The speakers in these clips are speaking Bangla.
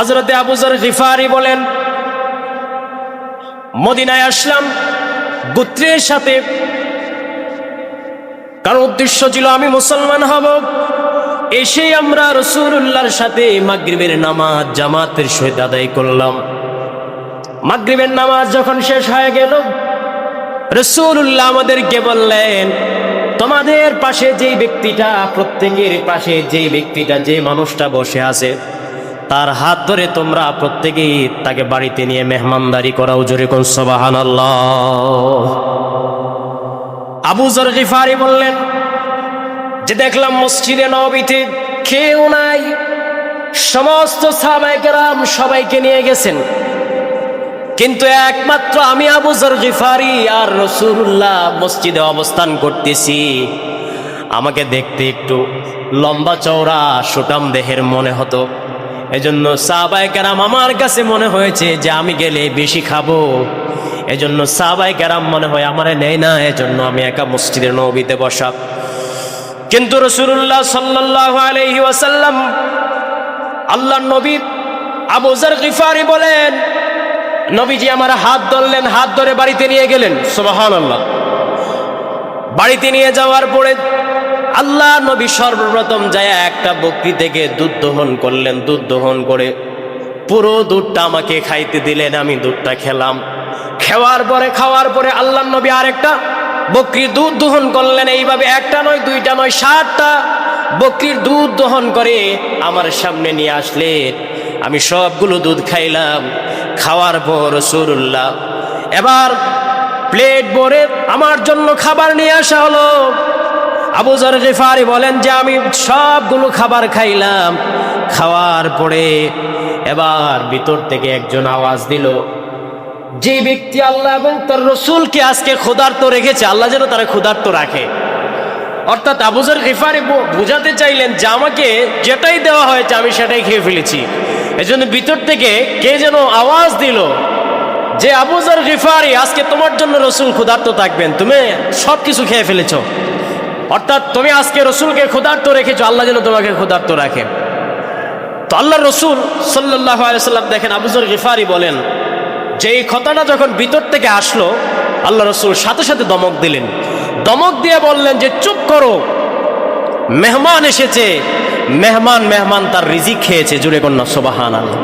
হযরতে আবু যর গিফারি বলেন, মদিনায় আসলাম গোত্রের সাথে, কারণ উদ্দেশ্য ছিল আমি মুসলমান হব। এসে আমরা রাসূলুল্লাহর সাথে মাগরিবের নামাজ জামাতের সহিত আদায় করলাম। মাগরিবের নামাজ যখন শেষ হয়ে গেল, রাসূলুল্লাহ আমাদেরকে বললেন, তোমাদের পাশে যেই ব্যক্তিটা, প্রত্যেকের পাশে যেই ব্যক্তিটা, যে মানুষটা বসে আছে, তার হাত ধরে তোমরা প্রত্যেকেই তাকে বাড়িতে নিয়ে মেহমানদারি করাও। জোরে কোন সুবহানাল্লাহ। আবু যর গিফারি বললেন যে দেখলাম মসজিদে নববীতে কেউ নাই, সমস্ত সাহাবায়ে কেরাম সবাইকে নিয়ে গেছেন, কিন্তু একমাত্র আমি আবু যর গিফারি আর রাসূলুল্লাহ মসজিদে অবস্থান করতেছি। আমাকে দেখতে একটু লম্বা চওড়া সুঠাম দেহের মনে হতো, এজন্য সাহাবায়ে কেরাম আমার কাছে মনে হয়েছে যে আমি গেলে বেশি খাবো, এজন্য সাহাবায়ে কেরাম মনে হয় আমারে নেয় না, এজন্য আমি একা মসজিদে নববীতে বসা। কিন্তু রাসূলুল্লাহ সাল্লাল্লাহু আলাইহি ওয়াসাল্লাম, আল্লাহর নবী আবু যর গিফারি বলেন, নবীজি আমার হাত ধরলেন, হাত ধরে বাড়িতে নিয়ে গেলেন। সুবহানাল্লাহ। বাড়িতে নিয়ে যাওয়ার পরে আল্লাহ নবী সর্বপ্রথম যায় একটা বকরি থেকে দুধ দহন করলেন। দুধ দহন করে পুরো দুধটা আমাকে খাইতে দিলেন, আমি দুধটা খেলাম। খাওয়ার পরে আল্লাহ নবী আরেকটা বকরির দুধ দহন করলেন। এইভাবে একটা নয়, দুইটা নয়, 7টা বকরির দুধ দহন করে আমার সামনে নিয়ে আসলেন। আমি সবগুলো দুধ খাইলাম। খাওয়ার পর রাসূলুল্লাহ এবার প্লেট ভরে আমার জন্য খাবার নিয়ে আসা হলো। আবু যর গিফারি বলেন যে আমি সবগুলো খাবার খাইলাম। খাওয়ার পরে এবার ভিতর থেকে একজন আওয়াজ দিল, যে ব্যক্তি আল্লাহ এবং তার রাসূলকে আজকে ক্ষুধার্ত রেখেছে, আল্লাহ যেন তারা ক্ষুধার্ত রাখে। অর্থাৎ আবু যর গিফারি বুঝাতে চাইলেন যে আমাকে যেটাই দেওয়া হয়েছে আমি সেটাই খেয়ে ফেলেছি। এজন্য ভিতর থেকে কে যেন আওয়াজ দিল যে আবু যর গিফারি, আজকে তোমার জন্য রাসূল ক্ষুধার্ত থাকবেন, তুমি সব কিছু খেয়ে ফেলেছ, অর্থাৎ তুমি আজকে রাসূলকে ক্ষুধার্ত রেখেছো, আল্লাহ যেন তোমাকে ক্ষুধার্ত রাখে। তো আল্লাহর রাসূল সাল্লাল্লাহু আলাইহি ওয়াসাল্লাম দেখেন, আবু যর গিফারি বলেন যে এই কথাটা যখন ভিতর থেকে আসলো, আল্লাহ রাসূল সাথে সাথে দমক দিলেন। দমক দিয়ে বললেন যে চুপ করো, মেহমান এসেছে, মেহমান তার রিজিক খেয়েছে। জুড়ে কন্যা সুবহানাল্লাহ।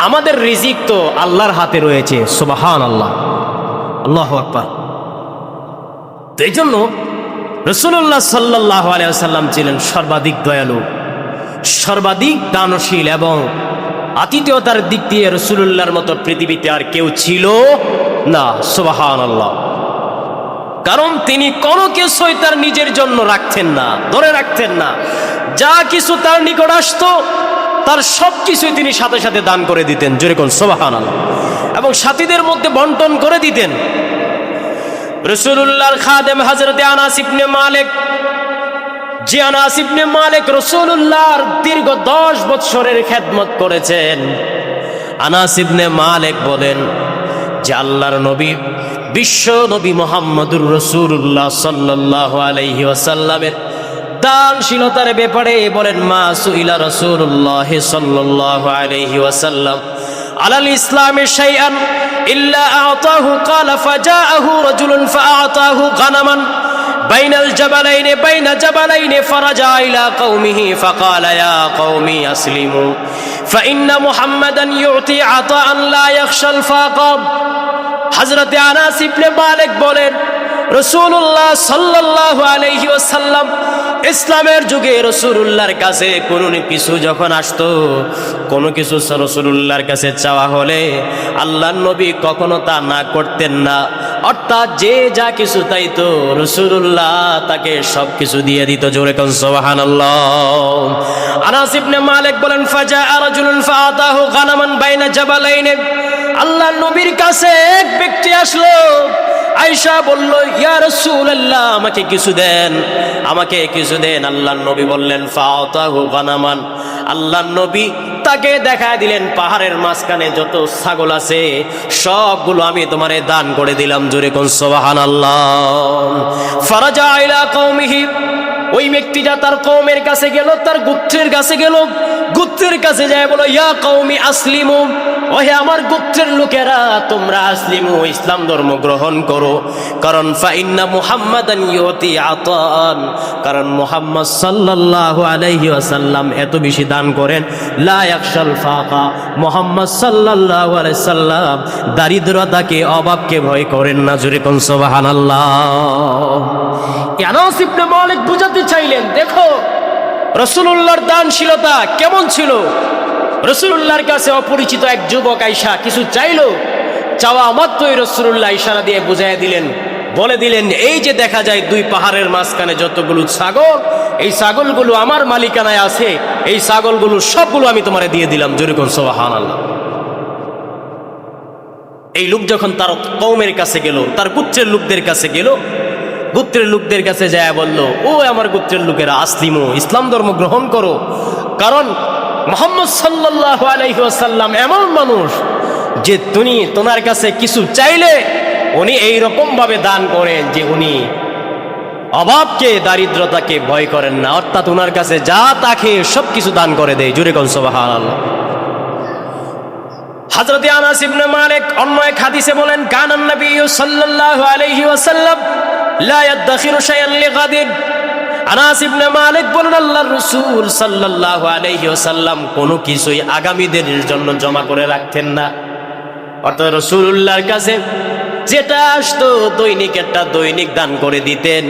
আমাদের রিজিক তো আল্লাহর হাতে রয়েছে। সুবহানাল্লাহ, আল্লাহু আকবার। তো এই জন্য রাসূলুল্লাহ সাল্লাল্লাহু আলাইহি ওয়াসাল্লাম ছিলেন সর্বাধিক দয়ালু, সর্বাধিক দানশীল, এবং আতিথেয়তার দিক দিয়ে রাসূলুল্লাহর মতো পৃথিবীতে আর কেউ ছিল না। সুবহানাল্লাহ। কারণ তিনি কোনো কিছুই তার নিজের জন্য রাখতেন না, ধরে রাখতেন না। যা কিছু তার নিকট আসতো তার সব কিছুই তিনি সাথে সাথে দান করে দিতেন। যেরকম সুবহানাল্লাহ। এবং সাথীদের মধ্যে বন্টন করে দিতেন। রাসূলুল্লাহর খাদেম হযরতে আনাস ইবনে মালিক, যে আনাস ইবনে মালিক রাসূলুল্লাহর দীর্ঘ 10 বছরের খেদমত করেছেন। আনাস ইবনে মালিক বলেন যে আল্লাহর নবী, বিশ্ব নবী মুহাম্মদুর রাসূলুল্লাহ সাল্লাল্লাহু আলাইহি ওয়াসাল্লামের দানশীলতার ব্যাপারে বলেন, মা সুইলা রাসূলুল্লাহ সাল্লাল্লাহু আলাইহি ওয়াসাল্লাম আলাল ইসলামে শাইআন ইল্লা আ'তাহু ক্বালা ফাজাআহু রাজুলুন ফাআতাহু গানামান বাইনাল জাবালাইনি বাইনা জাবালাইনি ফারাজা ইলা কওমিহি ফাকালা ইয়া কওমি আসলিমু ফাইন্না মুহাম্মাদান ইউতি আতাআন লা ইয়াখশাল ফাকাব। হযরতে আনাস ইবনে মালিক বলেন, রাসূলুল্লাহ সাল্লাল্লাহু আলাইহি ওয়াসাল্লাম ইসলামের যুগে রাসূলুল্লাহর কাছে কোনো কিছু যখন আসতো, কোনো কিছু রাসূলুল্লাহর কাছে চাওয়া হলে আল্লাহর নবী কখনো তা না করতেন না। অর্থাৎ যে যা কিছু চাইতো রাসূলুল্লাহ তাকে সব কিছু দিয়ে দিত। জোরে কোন সুবহানাল্লাহ। আনাস ইবনে মালিক বলেন, ফাজাআ রাজুলুন ফাআতাহু গানামান বাইনা জাবালাইনি, আল্লাহর নবীর কাছে এক ব্যক্তি আসলো। আয়েশা বলল, ইয়া রাসূলুল্লাহ, আমাকে কিছু দেন, আমাকে কিছু দেন। আল্লাহর নবী বললেন, ফাআতাহু গানামান, আল্লাহর নবী তাকে দেখা দিলেন পাহাড়ের মাঝখানে যত ছাগল আছে সবগুলো আমি তোমারে দান করে দিলাম। জোরে কোন সুবহানাল্লাহ। ফারাজা ইলা কওমিহি, ওই ব্যক্তিটা তার কওমের কাছে গেল, তার গোত্রের কাছে গেল, গোত্রের কাছে যায় বলো, ইয়া কওমি আসলিমু, ওহে আমার গোত্রের লোকেরা তোমরা আসলিমু, ইসলাম ধর্ম গ্রহণ করো। কারণ ফাইন্না মুহাম্মাদান ইউতি আতান, কারণ মুহাম্মদ সাল্লাল্লাহু আলাইহি ওয়াসাল্লাম এত বেশি দান করেন, লা ইয়াখশাল ফাকা, মুহাম্মদ সাল্লাল্লাহু আলাইহি সাল্লাম দারিদ্রতাকে, অভাবকে ভয় করেন না। জোরে কোন সুবহানাল্লাহ। আনাস ইবনে মালিক বুঝাতে চাইলেন, দেখো রাসূলুল্লাহর দানশীলতা কেমন ছিল। রাসূলুল্লাহর কাছে অপরিচিত এক যুবক আইসা কিছু চাইলো, চাওয়া মাত্রই রাসূলুল্লাহ ইশারা দিয়ে বুঝাইয়া দিলেন, বলে দিলেন, এই যে দেখা যায় দুই পাহাড়ের মাঝখানে যতগুলো ছাগল, এই ছাগলগুলো আমার মালিকানায় আছে, এই ছাগলগুলো সবগুলো আমি তোমারে দিয়ে দিলাম। জোরে কোন সুবহানাল্লাহ। এই লোক যখন তার কওমের কাছে গেল, তার গোত্রের লোকদের কাছে গেল, গোত্রের লোকদের কাছে যায় বলল, ও আমার গোত্রের লোকেরা আসলিমু, ইসলাম ধর্ম গ্রহণ করো। কারণ মুহাম্মদ সাল্লাল্লাহু আলাইহি ওয়াসাল্লাম এমন মানুষ যে তোমার কাছে কিছু চাইলে উনি এইরকম ভাবে দান করেন যে উনি অভাবকে, দারিদ্রতাকে ভয় করেন না, অর্থাৎ ওনার কাছে যা তাকে সবকিছু দান করে দেয়। জোরে কোন সুবহানাল্লাহ। হযরত আনাস ইবনে মালিক অন্য এক হাদিসে বলেন, কানান নবী সাল্লাল্লাহু আলাইহি ওয়াসাল্লাম লা ইয়াদখিরু শাইআন লিগাদিন। আনাস ইবনে মালিক বলেন, আল্লাহর রাসূল সাল্লাল্লাহু আলাইহি ওয়াসাল্লাম কোনো কিছুই আগামী দিনের জন্য জমা করে রাখতেন না। অর্থাৎ রাসূলুল্লাহর কাছে যেটা আসতো দৈনিক একটা দৈনিক দান করে দিতেন,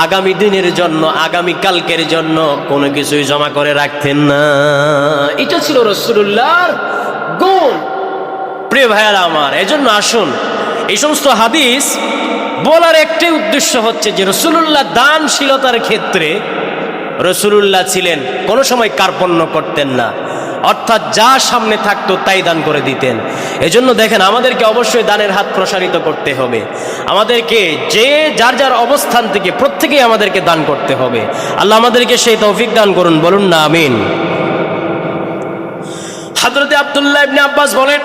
আগামী দিনের জন্য, আগামী কালকের জন্য কোনো কিছুই জমা করে রাখতেন না। এটা ছিল রাসূলুল্লাহর গুণ। প্রিয় ভাইয়ারা আমার, এজন্য আসুন, এই সমস্ত হাদিস বলার একটাই উদ্দেশ্য হচ্ছে যে রাসূলুল্লাহ দানশীলতার ক্ষেত্রে রাসূলুল্লাহ ছিলেন কোনো সময় কার্পণ্য করতেন না, অর্থাৎ যা সামনে থাকতো তাই দান করে দিতেন। এজন্য দেখেন, আমাদেরকে অবশ্যই দানের হাত প্রসারিত করতে হবে। আমাদেরকে যে যার যার অবস্থান থেকে প্রত্যেকেই আমাদেরকে দান করতে হবে। আল্লাহ আমাদেরকে সেই তৌফিক দান করুন, বলুন না আমিন। হযরত আব্দুল্লাহ ইবনে আব্বাস বলেন,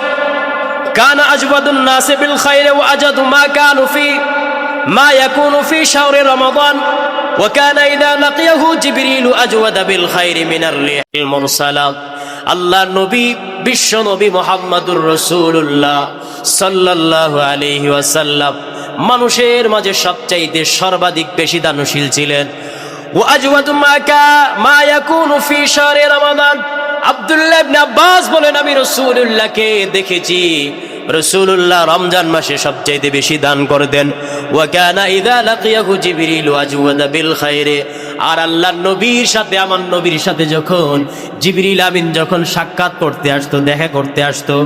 কানা আজওয়াদুন নাস বিল খায়র ওয়া আজাদু মা কানু ফি মা ইয়াকুনু ফি শাহরি রমাদান ওয়া কানা ইযা লাকিয়াহু জিবরিল আজওয়াদা বিল খায়র মিনার রিহিল মুরসালা। আল্লাহর নবী, বিশ্ব নবী মুহাম্মদুর রাসূলুল্লাহ সাল্লাল্লাহু আলাইহি ওয়াসাল্লাম মানুষের মাঝে সবচাইতে সর্বাধিক বেশি দানশীল ছিলেন। ওয়া আজওয়াদু মা ইয়াকুনু ফি শাহরি রমাদান। আব্দুল্লাহ ইবনে আব্বাস বলেন, আমি রাসূলুল্লাহকে দেখেছি, রাসূলুল্লাহ রমজান মাসে সবচেয়ে বেশি দান করতেন। ওয়া কানা ইযা লাকিয়াহু জিবরিল আজওয়াদা বিল খায়রে। আর আল্লাহর নবীর সাথে, আমার নবীর সাথে যখন জিবরিল আমিন যখন সাক্ষাৎ করতে আসতো, দেখা করতে আসতো,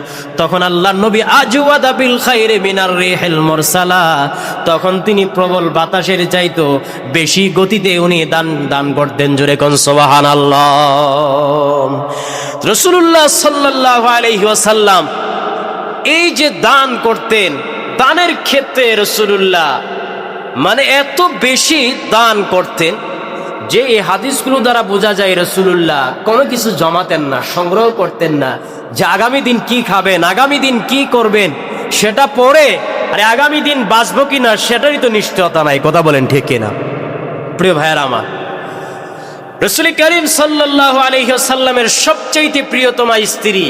তখন আল্লাহর নবী আজওয়াদা বিল খায়রে মিনার রিহিল মুরসালা, তখন তিনি প্রবল বাতাসের চাইতো বেশি গতিতে উনি দান করতেন। জোরে কোন সুবহানাল্লাহ। রাসূলুল্লাহ সাল্লাল্লাহু আলাইহি ওয়াসাল্লাম এই যে দান করতেন, দানের ক্ষেত্রে রাসূলুল্লাহ মানে এত বেশি দান করতেন যে এই হাদিসগুলো দ্বারা বোঝা যায় রাসূলুল্লাহ কোনো কিছু জমাতেন না, সংগ্রহ করতেন না, যে আগামী দিন কি খাবেন, আগামী দিন কি করবেন সেটা পরে, আরে আগামী দিন বাঁচবো কিনা সেটারই তো নিশ্চয়তা নাই। কথা বলেন ঠিক কিনা? প্রিয় ভাইয়েরা আমার, রাসূল করিম সাল্লাল্লাহু আলাইহি ওয়াসাল্লামের সবচেয়ে প্রিয়তমা স্ত্রী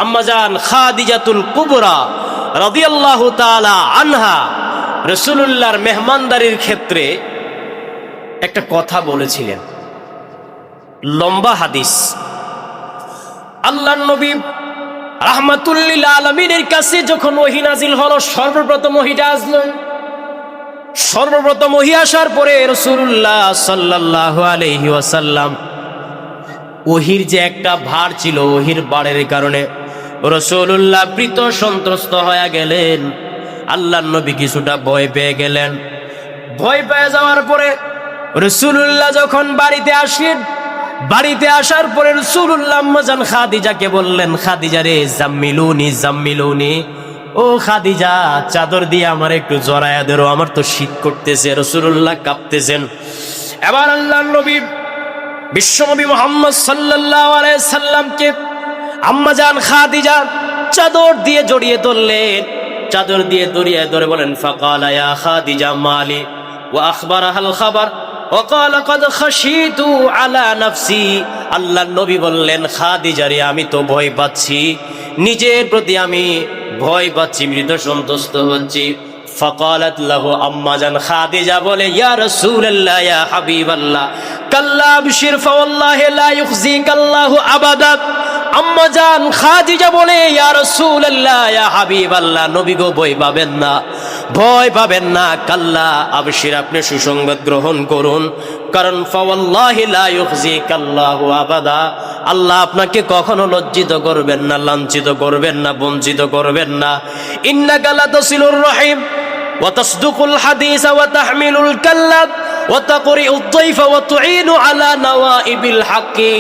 আম্মাজান খাদিজাতুল কুবরা রাদিয়াল্লাহু তাআলা আনহা রাসূলুল্লাহর মেহমানদারির ক্ষেত্রে একটা কথা বলেছিলেন, লম্বা হাদিস। আল্লাহর নবী রাহমাতুল লিল আলামিনের কাছে যখন ওহী নাজিল হলো, সর্বপ্রথম ওহীটা আসলো। সর্বপ্রথম ওহী আসার পরে রাসূলুল্লাহ সাল্লাল্লাহু আলাইহি ওয়াসাল্লাম ওহীর যে একটা ভার ছিল, ওহীর ভারের কারণে রাসূলুল্লাহ ভীত সন্ত্রস্ত হয়ে গেলেন। আল্লাহর নবী কিছুটা ভয় পেয়ে গেলেন। ভয় পেয়ে যাওয়ার পরে রাসূলুল্লাহ যখন বাড়িতে আসলেন, বাড়িতে আসার পরে রাসূলুল্লাহ আম্মাজান খাদিজাকে বললেন, খাদিজা রে, জাম্মিলুনি জাম্মিলুনি, ও খাদিজা চাদর দিয়ে আমার একটু জড়ায়া ধরো, আমার তো শীত করতেছে। রাসূলুল্লাহ কাঁপতেছেন। এবার আল্লাহর নবী বিশ্বনবী মুহাম্মদ সাল্লাল্লাহু আলাইহি সাল্লামকে আম্মাজান খাদিজা চাদর দিয়ে জড়িয়ে ধরলেন। চাদর দিয়ে জড়িয়ে ধরে বলেন, ফাকালা ইয়া খাদিজা মালি ওয়া আখবারাহাল খাবার। ও وقال قد خشيت على نفسي আল্লাহর নবী বললেন খাদিজারে আমি তো ভয় পাচ্ছি, নিজের প্রতি আমি ভয় পাচ্ছি, মৃত সন্তুষ্ট হচ্ছি। فقالت له আম্মা জান খাদিজা বলে ইয়া রাসূলুল্লাহ ইয়া হাবিবাল্লাহ কাল্লা আবশির ফাওয়াল্লাহি লা ইউখজিকাল্লাহু আবাদা। আম্মা জান খাদিজা বলে ইয়া রাসূলুল্লাহ ইয়া হাবিবাল্লাহ নবী গো ভয় পাবেন না, ভয় পাবেন না, কাল্লা আবশির আপনি সুসংবাদ গ্রহণ করুন, কারণ ফাওয়াল্লাহি লা ইউখজিকাল্লাহু আবাদা আল্লাহ আপনাকে কখনো লজ্জিত করবেন না, লাঞ্ছিত করবেন না, বঞ্চিত করবেন না। ইন্নাকা লাতাসিলুর রহিম ওয়া তাসদুকুল হাদিস ওয়া তাহমিলুল কাল্লাব ওয়া তাকরিউদ যায়ফা ওয়া তুঈনু আলা নওয়াইবিল হাক্কি।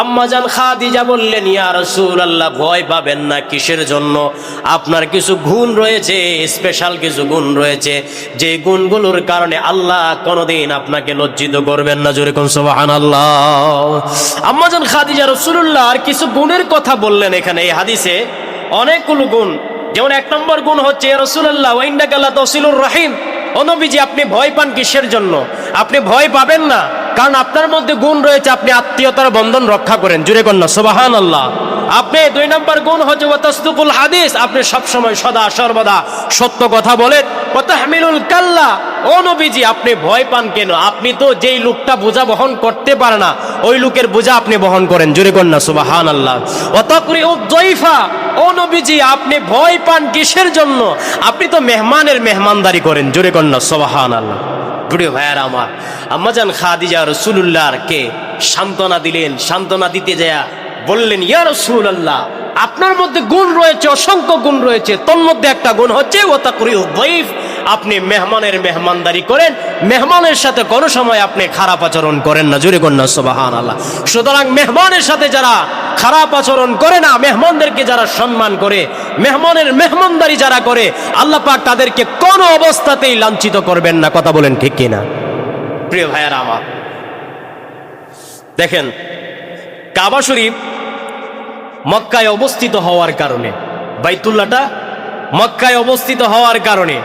আম্মা জান খাদিজা বললেন ইয়া রাসূলুল্লাহ ভয় পাবেন না, কিসের জন্য? আপনার কিছু গুণ রয়েছে, স্পেশাল কিছু গুণ রয়েছে, যে গুণগুলোর কারণে আল্লাহ কোনোদিন আপনাকে লজ্জিত করবেন না। জোরে কোন সুবহানাল্লাহ। আম্মা জান খাদিজা রাসূলুল্লাহ আর কিছু গুণের কথা বললেন এখানে এই হাদিসে, অনেকগুলো গুণ। যেমন 1 নম্বর গুণ হচ্ছে ইয়া রাসূলুল্লাহ ওয়া ইন্নাকা লাতাসিলুর রহিম, ও নবীজি আপনি ভয় পান কিসের জন্য? আপনি ভয় পাবেন না কারণ আপনার মধ্যে গুণ রয়েছে, আপনি আত্মীয়তার বন্ধন রক্ষা করেন। জুড়ে কন্যা সুবহানাল্লাহ। আপনি 2 নম্বর গুণ হচ্ছে ওয়া তাসদুকুল হাদিস, আপনি সব সময় সদা সর্বদা সত্য কথা বলেন। ওয়া তাহমিলুল কাল্লা, ও নবীজি আপনি ভয় পান কেন? আপনি তো যেই লোকটা বোঝা বহন করতে পারে না ওই লোকের বোঝা আপনি বহন করেন। জুড়ে কন্যা সুবহানাল্লাহ। ওয়া তাকরিউদ যায়ফা, ও নবীজি আপনি ভয় পান কিসের জন্য? আপনি তো মেহমানের মেহমানদারি করেন। জুড়ে কন্যা সুবহানাল্লাহ। প্রিয় ভাইয়ারা আমার, আম্মা জান খাদিজা রাসূলুল্লাহকে সান্ত্বনা দিলেন। সান্ত্বনা দিতে যায় বললেন ইয়া রাসূলুল্লাহ আপনার মধ্যে গুণ রয়েছে, অসংখ্য গুণ রয়েছে, তোর মধ্যে একটা গুণ হচ্ছে ওয়া তাকরিউদ যায়ফ, আপনি মেহমানের মেহমানদারি করেন, মেহমানের সাথে কোনো সময় আপনি খারাপ আচরণ করেন না। জোরে কন্যা সুবহানাল্লাহ। সুতরাং মেহমানের সাথে যারা খারাপ আচরণ করে না, মেহমানদেরকে যারা সম্মান করে, মেহমানের মেহমানদারি যারা করে, আল্লাহ পাক তাদেরকে কোনো অবস্থাতেই লাঞ্ছিত করবেন না। কথা বলেন ঠিক কিনা? প্রিয় ভাইয়ারা আমার, দেখেন কাবা শরীফ মক্কায় অবস্থিত হওয়ার কারণে, বাইতুল্লাহটা মক্কায় অবস্থিত হওয়ার কারণে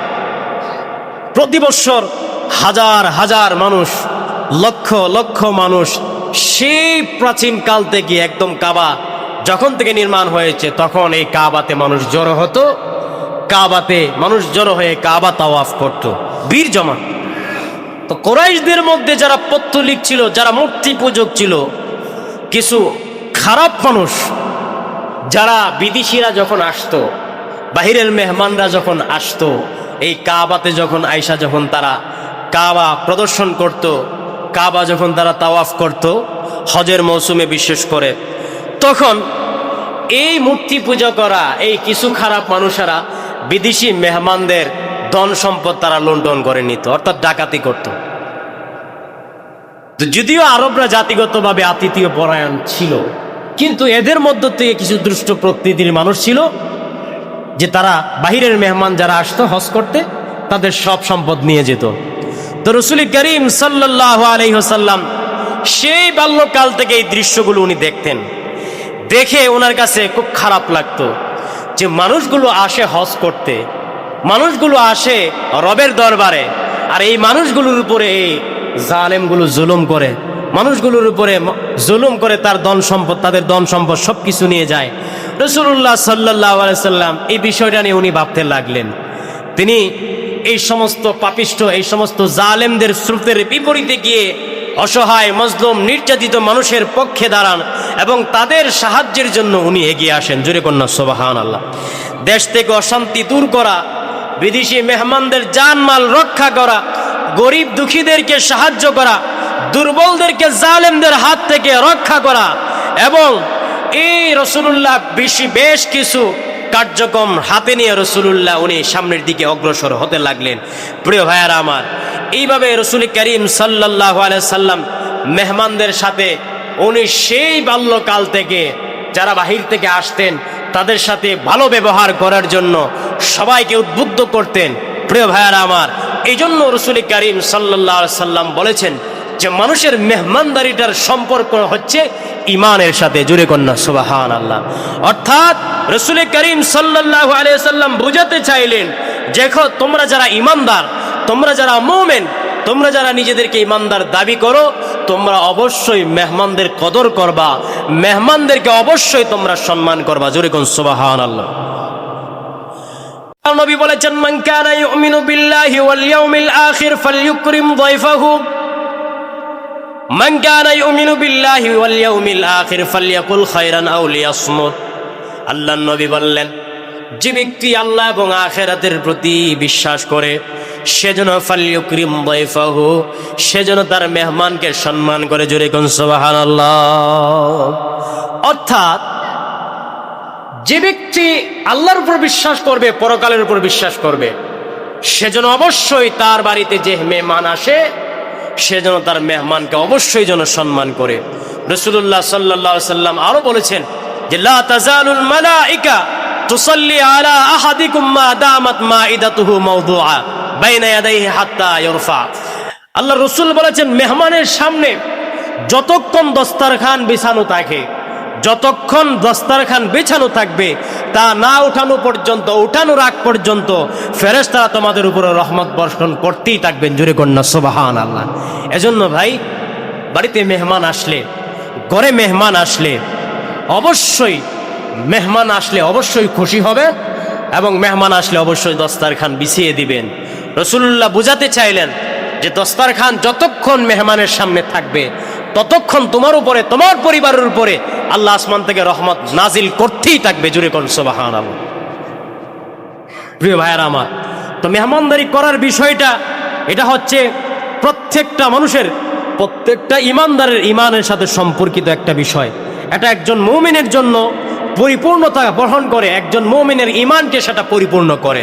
প্রতি বছর হাজার হাজার মানুষ, লক্ষ লক্ষ মানুষ সেই প্রাচীন কাল থেকে একদম কাবা যখন থেকে নির্মাণ হয়েছে তখন এই কাবাতে মানুষ জড়ো হতো, কাবাতে মানুষ জড়ো হয়ে কাবা তাওয়াফ করত, বীর জমা। তো কুরাইশদের মধ্যে যারা পৌত্তলিক ছিল, যারা মূর্তি পূজক ছিল, কিছু খারাপ মানুষ, যারা বিদেশিরা যখন আসতো, বাহিরের মেহমানরা যখন আসতো, এই কাবাতে যখন আয়সা যখন তারা কাবা প্রদর্শন করত, কাবা যখন তারা তাওয়াফ করত হজের মৌসুমে বিশেষ করে, তখন এই মূর্তি পূজা করা এই কিছু খারাপ মানুষেরা বিদেশি মেহমানদের ধন সম্পদ তারা লুণ্ঠন করে নিত, অর্থাৎ ডাকাতি করত। তো যদিও আরবরা জাতিগতভাবে আতিথেয় পরায়ণ ছিল, কিন্তু এদের মধ্য থেকে কিছু দুষ্ট প্রকৃতির মানুষ ছিল যে তারা বাহিরের মেহমান যারা আসতো হজ করতে তাদের সব সম্পদ নিয়ে যেত। তো রাসূল করিম সাল্লাল্লাহু আলাইহি ওয়াসাল্লাম সেই বাল্যকাল থেকে এই দৃশ্যগুলো উনি দেখতেন, দেখে ওনার কাছে খুব খারাপ লাগতো যে মানুষগুলো আসে হজ করতে, মানুষগুলো আসে রবের দরবারে, আর এই মানুষগুলোর উপরে এই জালেমগুলো জুলুম করে, মানুষগুলোর উপরে জুলুম করে তার ধন সম্পদ, তাদের ধন সম্পদ সব কিছু নিয়ে যায়। রাসূলুল্লাহ সাল্লাল্লাহু আলাইহি ওয়াসাল্লাম এই বিষয়টা নিয়ে উনি ভাবতে লাগলেন। তিনি এই সমস্ত পাপিষ্ঠ, এই সমস্ত জালেমদের স্রোতের বিপরীতে গিয়ে অসহায়, মজলুম, নির্যাতিত মানুষের পক্ষে দাঁড়ান এবং তাদের সাহায্যের জন্য উনি এগিয়ে আসেন। জোরে কন্যা সুবহানাল্লাহ। দেশ থেকে অশান্তি দূর করা, বিদেশি মেহমানদের জানমাল রক্ষা করা, গরিব দুঃখীদেরকে সাহায্য করা, দুর্বলদেরকে জালেমদের হাত থেকে রক্ষা করা, এবং এই রাসূলুল্লাহ বেশ কিছু কার্যক্রম হাতে নিয়ে রাসূলুল্লাহ উনি সামনের দিকে অগ্রসর হতে লাগলেন। প্রিয় ভাইয়ারা আমার, এইভাবে রাসূল করিম সাল্লাল্লাহু আলাইহি সাল্লাম মেহমানদের সাথে উনি সেই বাল্যকাল থেকে যারা বাহির থেকে আসতেন তাদের সাথে ভালো ব্যবহার করার জন্য সবাইকে উদ্বুদ্ধ করতেন। প্রিয় ভাইয়ারা আমার, এই জন্য রাসূল করিম সাল্লাল্লাহু আলাইহি সাল্লাম বলেছেন যে মানুষের মেহমানদারিটার সম্পর্ক হচ্ছে ইমানের সাথে। জোরে কন্যা সুবহানাল্লাহ। অর্থাৎ রাসূল করিম সাল্লাল্লাহু আলাইহি সাল্লাম বুঝাতে চাইলেন, দেখো তোমরা যারা ইমানদার, তোমরা যারা মুমিন, তোমরা যারা নিজেদেরকে ইমানদার দাবি করো তোমরা অবশ্যই মেহমানদের কদর করবা, মেহমানদেরকে অবশ্যই তোমরা সম্মান করবা। জোরে কোন সুবহানাল্লাহ। নবী বলেছেন, মান কানা ইউমিনু বিল্লাহি ওয়াল ইয়াউমিল আখির ফালইউকরিম যায়ফাহু, মান কানা ইউমিনু বিল্লাহি ওয়াল ইয়াউমিল আখির ফালইয়াকুল খায়রান আও লিয়াসমুত। আল্লাহর নবী বললেন, যে ব্যক্তি আল্লাহ এবং আখিরাতের প্রতি বিশ্বাস করে সেজন্য ফালইউকরিম যায়ফাহু, সেজন্য তার মেহমানকে সম্মান করে। জোরে কোন সুবহানাল্লাহ। অর্থাৎ যে ব্যক্তি আল্লাহর উপর বিশ্বাস করবে, পরকালের উপর বিশ্বাস করবে, সেজন্য অবশ্যই তার বাড়িতে যে মেহমান আসে সেজন্য তার মেহমানকে অবশ্যই যেন সম্মান করে। রাসূলুল্লাহ সাল্লাল্লাহু আলাইহি সাল্লাম আরো বলেছেন যে লা তাজালুল মালাইকা তুসাল্লি আলা আহাদিকুম মা দামাত মাইদাতুহু মাওদুআ বাইনা ইয়াদাইহি হাত্তা ইরফা। আল্লাহ রাসূল বলেছেন, মেহমানের সামনে যতক্ষণ দস্তরখান বিছানো থাকে, যতক্ষণ দস্তরখান বিছানো থাকবে তা না উঠানো পর্যন্ত, উঠানোর আগ পর্যন্ত ফেরেশতারা তোমাদের উপরে রহমত বর্ষণ করতেই থাকবেন। জোরে কন্যা সুবহানাল্লাহ। এজন্য ভাই, বাড়িতে মেহমান আসলে, ঘরে মেহমান আসলে অবশ্যই খুশি হবে এবং মেহমান আসলে অবশ্যই দস্তরখান বিছিয়ে দিবেন। রাসূলুল্লাহ বুঝাতে চাইলেন যে দস্তরখান যতক্ষণ মেহমানের সামনে থাকবে ততক্ষণ তোমার উপরে, তোমার পরিবারের উপরে আল্লাহ আসমান থেকে রহমত নাজিল করতেই থাকবে। জোরে কোন সুবহানাল্লাহ। প্রিয় ভাইয়েরা আমার, তো মেহমানদারি করার বিষয়টা এটা হচ্ছে প্রত্যেকটা মানুষের, প্রত্যেকটা ইমানদারের ইমানের সাথে সম্পর্কিত একটা বিষয়। এটা একজন মুমিনের জন্য পরিপূর্ণতা বহন করে, একজন মুমিনের ইমানকে সেটা পরিপূর্ণ করে।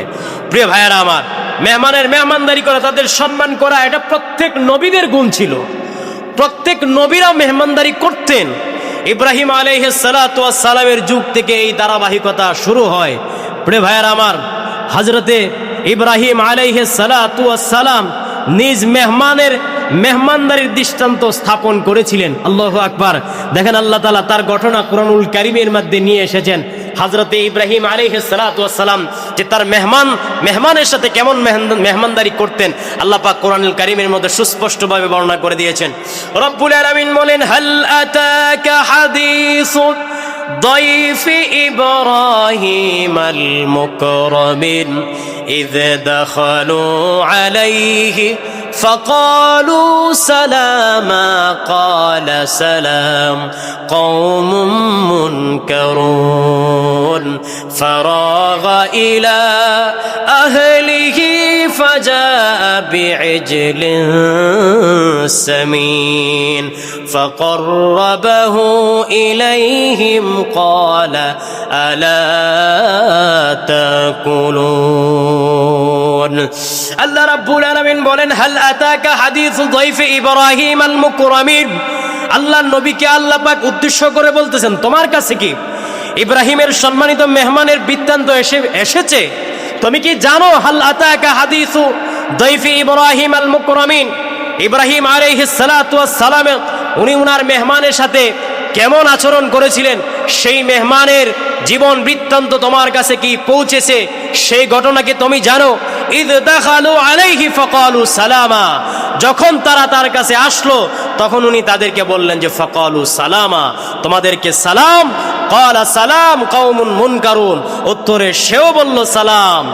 প্রিয় ভাইয়েরা আমার, মেহমানদারি করা, তাদের সম্মান করা, এটা প্রত্যেক নবীদের গুণ ছিল। প্রত্যেক নবীরা মেহমানদারি করতেন। ইব্রাহিম আলাইহিস সালাতু ওয়াস সালামের যুগ থেকে এই ধারাবাহিকতা শুরু হয়। প্রিয় ভাইয়েরা আমার, হযরতে ইব্রাহিম আলাইহিস সালাতু ওয়াস সালাম নিজ মেহমানদারির দৃষ্টান্ত স্থাপন করেছিলেন। আল্লাহু আকবার। দেখেন, আল্লাহ তাআলা তার ঘটনা কুরআনুল কারীমের মধ্যে নিয়ে এসেছেন। হযরতে ইব্রাহিম আলাইহিস সালাতু ওয়াস সালাম যে তার মেহমানের সাথে কেমন মেহমানদারি করতেন আল্লাহ পাক কুরআনুল কারীমের মধ্যে সুস্পষ্টভাবে বর্ণনা করে দিয়েছেন। রব্বুল আলামিন বলেন, হাল আতাকা হাদিসু ضيف إبراهيم المكرمين إذ دخلوا عليه فقالوا سلاما قال سلام قوم منكرون فراغ إلى أهله فجاء بعجل سمين فقربه إليهم قال ألا تأكلون। আল্লাহ রাব্বুল আলামিন বলেন, হাল আতাকা হাদিসু যায়ফি ইব্রাহিম আল মুকরামিন। আল্লাহর নবীকে আল্লাহ পাক উদ্দেশ্য করে বলতেছেন, তোমার কাছে কি ইব্রাহিমের সম্মানিত মেহমানের বৃত্তান্ত এসেছে? তুমি কি জানো? হাল আতাকা হাদিসু যায়ফি ইব্রাহিম আল মুকরামিন। ইব্রাহিম আলাইহিস সালাতু ওয়াস সালাম উনি উনার মেহমানের সাথে কেমন আচরণ করেছিলেন সেই মেহমানের জীবন বৃত্তান্ত তোমার কাছে কি পৌঁছেছে? সেই ঘটনা কি তুমি জানো? ইদ দাখালু আলাইহি ফাকালু সালামা। যখন তারা তার কাছে আসলো তখন উনি তাদেরকে বললেন যে ফাকালু সালামা, তোমাদেরকে সালাম। ক্বালা সালাম কওমুন মুনকারুন। উত্তরে সেও বলল সালাম।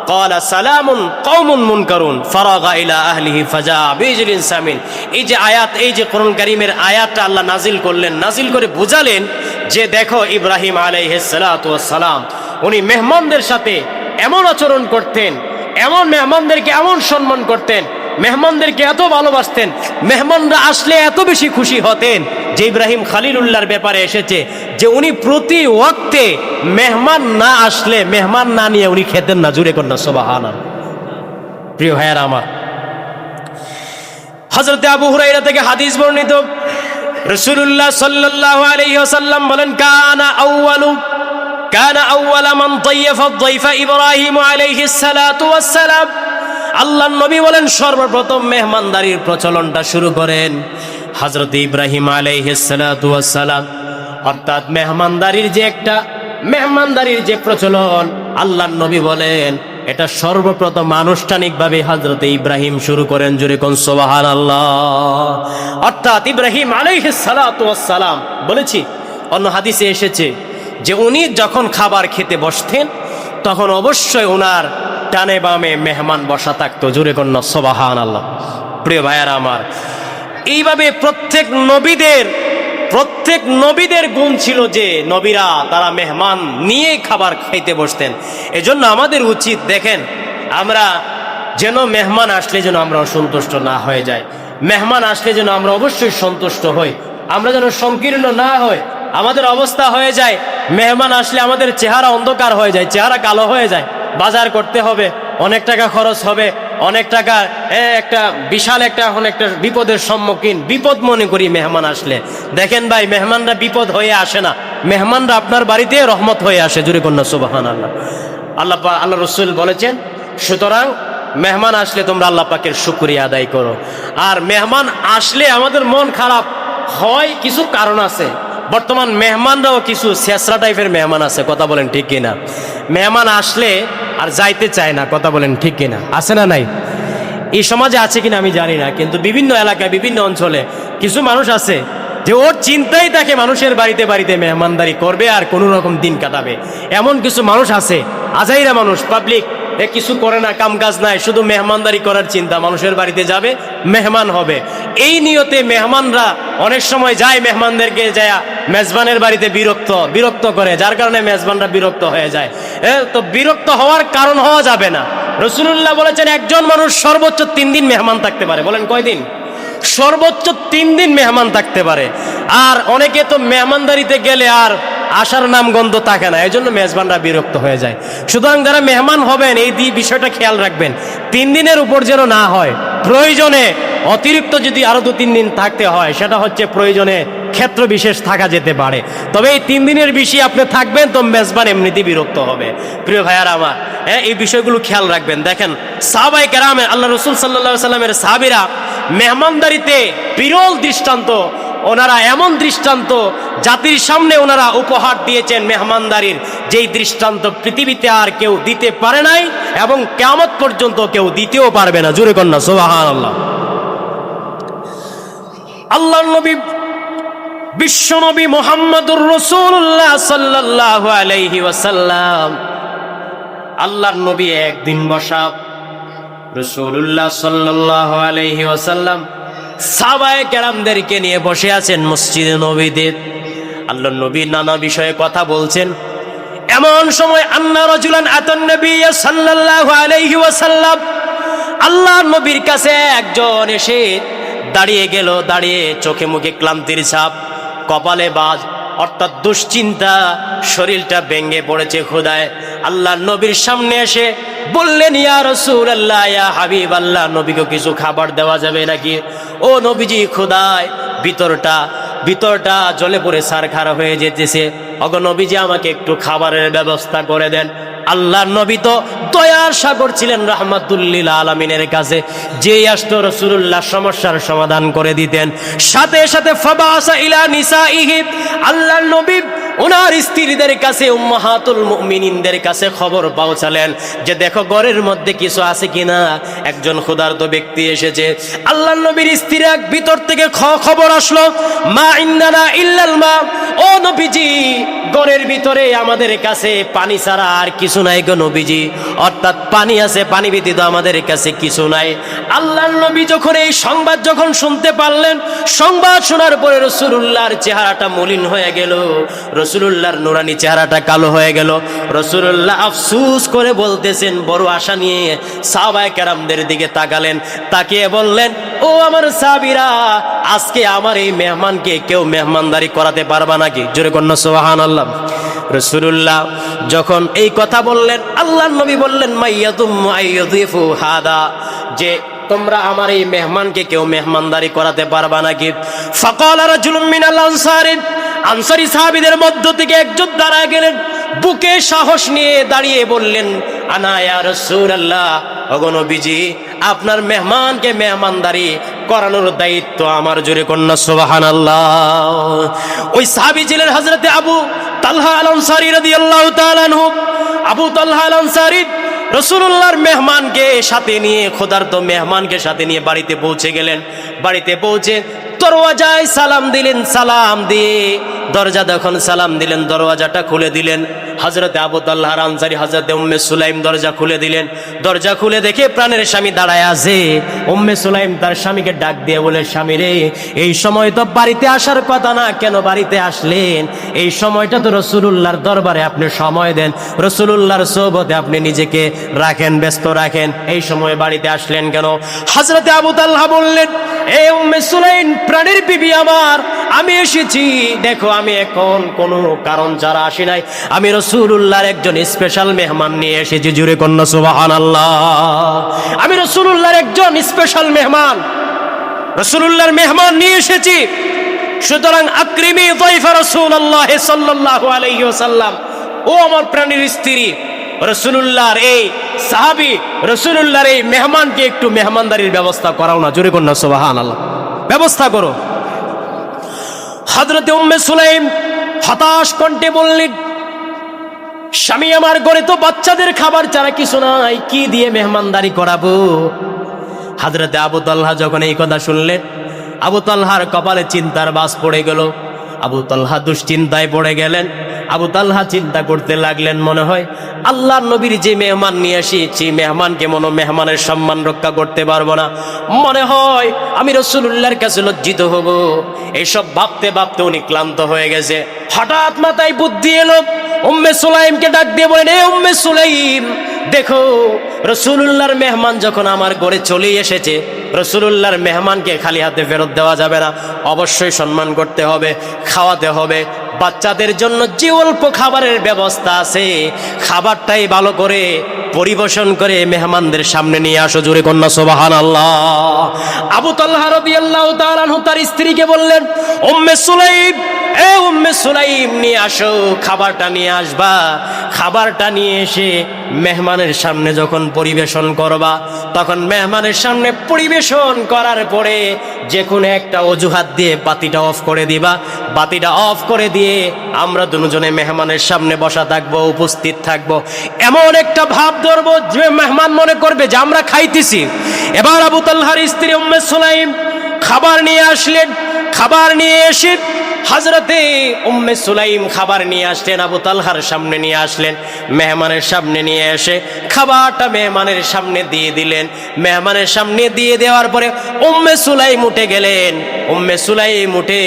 ক্বালা সালামুন কওমুন মুনকারুন ফারাগা ইলা আহলিহি ফাজা বিজলিন সামিন। এই যে আয়াত, এই যে কোরআন কারীমের আয়াতটা আল্লাহ নাজিল করলেন, নাজিল করে বুঝালেন যে দেখো, ইব্রাহিম আলাইহিস সালাতু ওয়াস সালাম উনি মেহমানদের সাথে এমন আচরণ করতেন, এমন মেহমানদেরকে এমন সম্মান করতেন, মেহমানদেরকে এত ভালোবাসতেন, মেহমানরা আসলে এত বেশি খুশি হতেন যে ইব্রাহিম খলিলুল্লাহর ব্যাপারে এসেছে যে উনি প্রতি ওয়াক্তে মেহমান না আসলে, মেহমান না নিয়ে উনি খেতেন না। জুড়ে কন্যা সুবহানাল্লাহ। প্রিয় ভাইয়েরা আমার, হযরতে আবু হুরায়রা থেকে হাদিস বর্ণিত, রাসূলুল্লাহ সাল্লাল্লাহু আলাইহি ওয়াসাল্লাম বলেন, কানা আউওয়ালা মান তাইয়াফা যায়ফা ইব্রাহিম আলাইহিস সালাতু ওয়াস সালাম। আল্লাহর নবী বলেন, সর্বপ্রথম মেহমানদারির প্রচলনটা শুরু করেন হযরত ইব্রাহিম আলাইহিস সালাতু ওয়াস সালাম। অর্থাৎ মেহমানদারির যে প্রচলন, আল্লাহর নবী বলেন এটা সর্বপ্রথম আনুষ্ঠানিকভাবে হযরত ইব্রাহিম শুরু করেন। জোরে কোন সুবহানাল্লাহ। অর্থাৎ ইব্রাহিম আলাইহিস সালাতু ওয়াস সালাম, বলেছি অন্য হাদিসে এসেছে যে উনি যখন খাবার খেতে বসতেন তখন অবশ্যই ওনার ডানে বামে মেহমান বসা থাকতো। জোরে কোন সুবহানাল্লাহ। প্রিয় ভাইয়ারা আমার, এইভাবে প্রত্যেক নবীদের গুণ ছিল যে নবীরা তারা মেহমান নিয়ে খাবার খাইতে বসতেন। এজন্য আমাদের উচিত, দেখেন, আমরা যেন মেহমান আসলে যেন আমরা অসন্তুষ্ট না হয়ে যাই, মেহমান আসলে যেন আমরা অবশ্যই সন্তুষ্ট হই, আমরা যেন সংকীর্ণ না হই। আমাদের অবস্থা হয়ে যায় মেহমান আসলে আমাদের চেহারা অন্ধকার হয়ে যায়, চেহারা কালো হয়ে যায়, বাজার করতে হবে, অনেক টাকা খরচ হবে, অনেক টাকা, একটা বিশাল একটা বিপদের সম্মুখীন, বিপদ মনে করি মেহমান আসলে। দেখেন ভাই, মেহমানরা বিপদ হয়ে আসে না, মেহমানরা আপনার বাড়িতে রহমত হয়ে আসে। জোরে কন্যা সুবহানাল্লাহ। আল্লাহ রসুল বলেছেন, সুতরাং মেহমান আসলে তোমরা আল্লাহ পাকের শুকরিয়া আদায় করো। আর মেহমান আসলে আমাদের মন খারাপ হয়, কিছু কারণ আছে। বর্তমান মেহমানরাও কিছু শেষরা টাইপের মেহমান আছে, কথা বলেন ঠিক কিনা? মেহমান আসলে আর যাইতে চায় না, কথা বলেন ঠিক কিনা? আছে না নাই? এই সমাজে আছে কিনা আমি জানি না, কিন্তু বিভিন্ন এলাকায় বিভিন্ন অঞ্চলে কিছু মানুষ আছে যে ওর চিন্তাই তাকে মানুষের বাড়িতে বাড়িতে মেহমানদারি করবে আর কোনো রকম দিন কাটাবে। এমন কিছু মানুষ আছে, আজাইরা মানুষ, পাবলিক, কিছু করে না, কাম কাজ নাই, শুধু মেহমানদারি করার চিন্তা, মানুষের বাড়িতে যাবে, মেহমান হবে। এই নিয়তে মেহমানরা অনেক সময় যায়, মেহমানদেরকে যায় মেজবানের বাড়িতে বিরক্ত করে, যার কারণে মেজবানরা বিরক্ত হয়ে যায়। তো বিরক্ত হওয়ার কারণ হওয়া যাবে না। রাসূলুল্লাহ বলেছেন একজন মানুষ সর্বোচ্চ 3 দিন মেহমান থাকতে পারে। বলেন কয় দিন? সর্বোচ্চ 3 দিন মেহমান থাকতে পারে। আর অনেকে তো মেহমানদারিতে গেলে আর আসার নাম গন্ধ থাকে না, এই জন্য মেজবানরা বিরক্ত হয়ে যায়। সুতরাং যারা মেহমান হবেন এই বিষয়টা খেয়াল রাখবেন, 3 দিনের উপর যেন না হয়। প্রয়োজনে অতিরিক্ত যদি আরো 2-3 দিন থাকতে হয়, সেটা হচ্ছে প্রয়োজনে ক্ষেত্র বিশেষ থাকা যেতে পারে। তবে এই 3 দিনের বেশি আপনি থাকবেন তো মেজবান এমনিতেই বিরক্ত হবে। প্রিয় ভাইয়ারা আমার, এই বিষয়গুলো খেয়াল রাখবেন। দেখেন সাহাবায়ে কেরামে, আল্লাহ রসুল সাল্লাল্লাহু আলাইহি সাল্লামের সাহাবীরা মেহমানদারিতে বিরল দৃষ্টান্ত, ওনারা এমন দৃষ্টান্ত জাতির সামনে ওনারা উপহার দিয়েছেন মেহমানদারির, যেই দৃষ্টান্ত পৃথিবীতে আর কেউ দিতে পারে নাই এবং কিয়ামত পর্যন্ত কেউ দিতেও পারবে না। জোরে কন্যা সুবহানাল্লাহ। আল্লাহর নবী বিশ্বনবী মুহাম্মদুর রাসূলুল্লাহ সাল্লাল্লাহু আলাইহি ওয়াসাল্লাম, আল্লাহর নবী একদিন বসা, রাসূলুল্লাহ সাল্লাল্লাহু আলাইহি ওয়াসাল্লাম সাহাবায়ে কেরামদেরকে নিয়ে বসে আছেন মসজিদে নববীতে। আল্লাহর নবী নানা বিষয়ে কথা বলছেন। এমন সময় আন্না রাজুলান আতান নবী সাল্লাল্লাহু আলাইহি ওয়াসাল্লাম, আল্লাহর নবীর কাছে একজন এসে দাঁড়িয়ে গেল। দাঁড়িয়ে চোখে মুখে ক্লান্তির ছাপ, কপালে বাজ, অর্থাৎ দুশ্চিন্তা, শরীরটা ভেঙে পড়েছে ক্ষুধায়। আল্লাহর নবীর সামনে এসে বললেন, ইয়া রাসূলুল্লাহ, ইয়া হাবিবাল্লাহ, নবীকে কিছু খাবার দেওয়া যাবে নাকি? ও নবীজি, ক্ষুধায় ভিতরটা জ্বলে পড়ে ছারখার হয়ে যেতেছে। ওগো নবীজি, আমাকে একটু খাবারের ব্যবস্থা করে দেন। আল্লাহর নবী তো দয়ার সাগর ছিলেন, রাহমাতুল্লিল আলামিনের কাছে যেই আসতো রাসূলুল্লাহ সমস্যার সমাধান করে দিতেন। সাথে সাথে ফাবাসা ইলা নিসাইহি, আল্লাহর নবী ওনার স্ত্রীদের কাছে, উম্মাহাতুল মুমিনিনদের কাছে খবর পৌঁছালেন যে দেখো ঘরের মধ্যে কিছু আছে কিনা, একজন ক্ষুধার্ত ব্যক্তি এসেছে। আল্লাহর নবীর স্ত্রীরা ভিতর থেকে খবর আসলো, মা ইন্নানা ইল্লাল মা, ও নবীজি, ঘরের ভিতরে আমাদের কাছে পানি ছাড়া আর কিছু নাই গো নবীজি, অর্থাৎ পানি আছে, পানি ব্যতীত আমাদের কাছে কিছু নাই। আল্লাহর নবী যখন এই সংবাদ শুনতে পারলেন, সংবাদ শোনার পরে রাসূলুল্লাহর চেহারাটা মলিন হয়ে গেল, রাসূলুল্লাহর নুরানি চেহারাটা কালো হয়ে গেল। রাসূলুল্লাহ আফসোস করে বলতেছেন, বড় আশা নিয়ে সাহাবায়ে কেরামদের দিকে তাকালেন, তাকিয়ে বললেন, ও আমার সাহাবীরা, আজকে আমার এই মেহমানকে কেউ মেহমানদারি করাতে পারবা নাকি? জোরে কন্যা সুবহানাল্লাহ। রাসূলুল্লাহ যখন এই কথা বললেন, আল্লাহর নবী বললেন, মাইয়াতুম আইয়ুযিফু হাদা, যে তোমরা আমার এই মেহমানকে কেউ মেহমানদারি করাতে পারবা নাকি? ফাকালা রাজুলুম মিনাল আনসারি, আনসারী সাহাবীদের মধ্য থেকে একজন দাঁড়ায় গেলেন, বুকে সাহস নিয়ে দাঁড়িয়ে বললেন, আনা ইয়া রাসূলুল্লাহ, ওগো নবীজি, আপনার মেহমানকে মেহমানদারি করানোর দায়িত্ব আমার। জোরে কন্যা সুবহানাল্লাহ। ওই সাহাবী ছিলেন হযরতে আবু তালহা আল আনসারী রাদিয়াল্লাহু তাআলা আনহু। আবু তালহা আল আনসারী রাসূলুল্লাহর মেহমানকে সাথে নিয়ে, ক্ষুধার্ত মেহমানকে সাথে নিয়ে বাড়িতে পৌঁছে গেলেন। বাড়িতে পৌঁছে দরওয়াজায় সালাম দিলেন, সালাম দিয়ে দরজা যখন সালাম দিলেন দরওয়াজাটা খুলে দিলেন। হযরতে আবু তালহা আল আনসারী হযরতে উম্মে সুলাইম দরজা খুলে দিলেন। দরজা খুলে দেখে প্রাণের স্বামী দাঁড়ায় আছে। উম্মে সুলাইম তার স্বামীকে ডাক দিয়ে বলে, স্বামী রে, এই সময় তো বাড়িতে আসার কথা না, কেন বাড়িতে আসলেন? এই সময়টা তো রাসূলুল্লাহর দরবারে আপনি সময় দেন, রাসূলুল্লাহর সোহবতে আপনি নিজেকে রাখেন, ব্যস্ত রাখেন, এই সময় বাড়িতে আসলেন কেন? হযরতে আবু তালহা বললেন, এ উম্মে সুলাইম, প্রাণের বিবি আমার, আমি এসেছি, দেখো আমি এখন কোনো কারণ ছাড়া আসি নাই, আমি রাসূলুল্লাহর একজন স্পেশাল মেহমান নিয়ে এসেছি। জুরে কন্যা সুবহানাল্লাহ। আমি রাসূলুল্লাহর একজন স্পেশাল মেহমান, রাসূলুল্লাহর মেহমান নিয়ে এসেছি। সুতরাং আকরিমি যায়ফা রাসূলুল্লাহ সাল্লাল্লাহু আলাইহি ওয়াসাল্লাম, ও আমার প্রাণের স্ত্রী, রাসূলুল্লাহর এই সাহাবী, রাসূলুল্লাহর এই মেহমানকে একটু মেহমানদারির ব্যবস্থা করাও না। জোরে কন্যা সুবহানাল্লাহ, ব্যবস্থা করো। হযরতে উম্মে সুলাইম হতাশ কণ্ঠে বললেন, স্বামী আমার, ঘরে তো বাচ্চাদের খাবার ছাড়া কিছু নাই, কি দিয়ে মেহমানদারি করাবো? হযরতে আবু তালহা যখন এই কথা শুনলেন, আবু তালহার কপালে চিন্তার বাস পড়ে গেল। আবু তালহা দুশ্চিন্তায় পড়ে গেলেন। আবু তালহা চিন্তা করতে লাগলেন, মনে হয় আল্লাহর নবীর যে মেহমান নিয়ে এসেছি, মেহমানকে মেহমানের সম্মান রক্ষা করতে পারবো না, মনে হয় আমি রাসূলুল্লাহর কাছে লজ্জিত হব। এইসব ভাবতে ভাবতে উনি ক্লান্ত হয়ে গেছে। হঠাৎ মাথায় বুদ্ধি এলো, উম্মে সুলাইমকে ডাক দিয়ে বলেন, এ উম্মে সুলাইম, দেখো রাসূলুল্লাহর মেহমান যখন আমার ঘরে চলে এসেছে, রাসূলুল্লাহর মেহমানকে খালি হাতে ফেরত দেওয়া যাবে না, অবশ্যই সম্মান করতে হবে, খাওয়াতে হবে। বাচ্চাদের জন্য যে অল্প খাবারের ব্যবস্থা আছে, খাবারটাই ভালো করে পরিবেশন করে মেহমানদের সামনে নিয়ে আসো। জোরে কন্যা সুবহানাল্লাহ। আবু তালহা রাদিয়াল্লাহু তাআলা আনহু তার স্ত্রীকে বললেন, উম্মে সুলাইম, এ উম্মে সুলাইম, নিয়ে আসো, খাবারটা নিয়ে আসবা। খাবারটা নিয়ে এসে মেহমানের সামনে যখন পরিবেশন করবা, তখন মেহমানের সামনে পরিবেশন করার পরে যে কোনো একটা অজুহাত দিয়ে বাতিটা অফ করে দিবা। বাতিটা অফ করে দিয়ে আমরা দুজনে মেহমানের সামনে বসা থাকবো, উপস্থিত থাকবো, এমন একটা ভাব ধরবো যে মেহমান মনে করবে যে আমরা খাইতেছি। এবার আবু তালহার স্ত্রী উম্মে সুলাইম খাবার নিয়ে আসলেন। খাবার নিয়ে এসে হযরতে উম্মে সুলাইম খাবার নিয়ে আসলেন, আবু তালহার সামনে নিয়ে আসলেন। মেহমানের সামনে নিয়ে এসে খাবারটা মেহমানের সামনে দিয়ে দিলেন। মেহমানের সামনে দিয়ে দেওয়ার পরে উম্মে সুলাইম উঠে গেলেন। উম্মে সুলাইম উঠে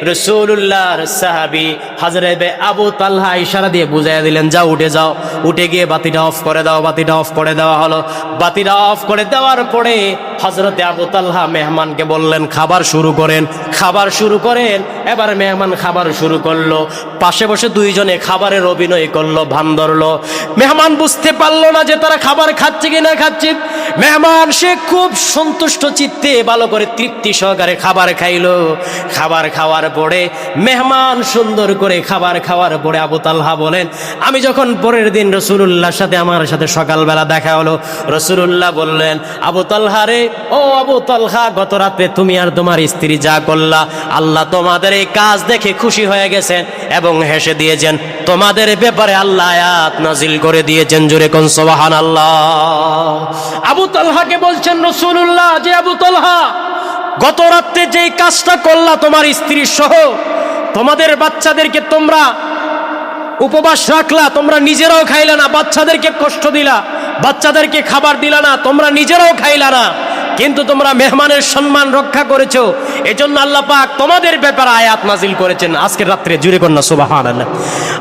রাসূলুল্লাহর সাহাবী হযরতে আবু তালহা ইশারা দিয়ে বুঝাইয়া দিলেন, যাও, উঠে যাও। উঠে গিয়ে বাতিটা অফ করে দাও। বাতিটা অফ করে দেওয়া হলো। বাতিটা অফ করে দেওয়ার পরে হযরতে আবু তালহা মেহমানকে বললেন, খাবার শুরু করেন। খাবার শুরু করেন। এবার মেহমান খাবার শুরু করলো। পাশে বসে দুইজনে খাবারের অভিনয় করলো, ভান ধরলো। মেহমান বুঝতে পারলো না যে তারা খাবার খাচ্ছে কি না খাচ্ছে। মেহমান সে খুব সন্তুষ্ট চিত্তে ভালো করে তৃপ্তি সহকারে খাবার খাইলো। খাবার খাওয়ার পরে মেহমান সুন্দর করে খাবার খাওয়ার পরে আবু তালহা বলেন, আমি যখন পরের দিন রাসূলুল্লাহর সাথে আমার সাথে সকালবেলা দেখা হলো, রাসূলুল্লাহ বললেন, আবু তালহা রে, ও আবু তালহা, গত রাতে তুমি আর তোমার স্ত্রী যা করলা, আল্লাহ তোমাদের এই কাজ দেখে খুশি হয়ে গেছেন এবং হেসে দিয়েছেন। তোমাদের ব্যাপারে আল্লাহ আয়াত নাজিল করে দিয়েছেন। জোরে কোন সুবহানাল্লাহ। আবু তালহাকে বলছেন রাসূলুল্লাহ, যে আবু তালহা, গত রাতে যেই কাজটা করলা তোমার স্ত্রী সহ, তোমাদের বাচ্চাদেরকে তোমরা উপবাস রাখলা, তোমরা নিজেরাও খাইলা না, বাচ্চাদেরকে কষ্ট দিলা, বাচ্চাদেরকে খাবার দিলা না, তোমরা নিজেরাও খাইলা না, কিন্তু তোমরা মেহমানের সম্মান রক্ষা করেছো। এজন্য আল্লাহ পাক তোমাদের ব্যাপারে আয়াত নাজিল করেছেন আজকের রাত্রে। জুরে কন্যা সুবহানাল্লাহ।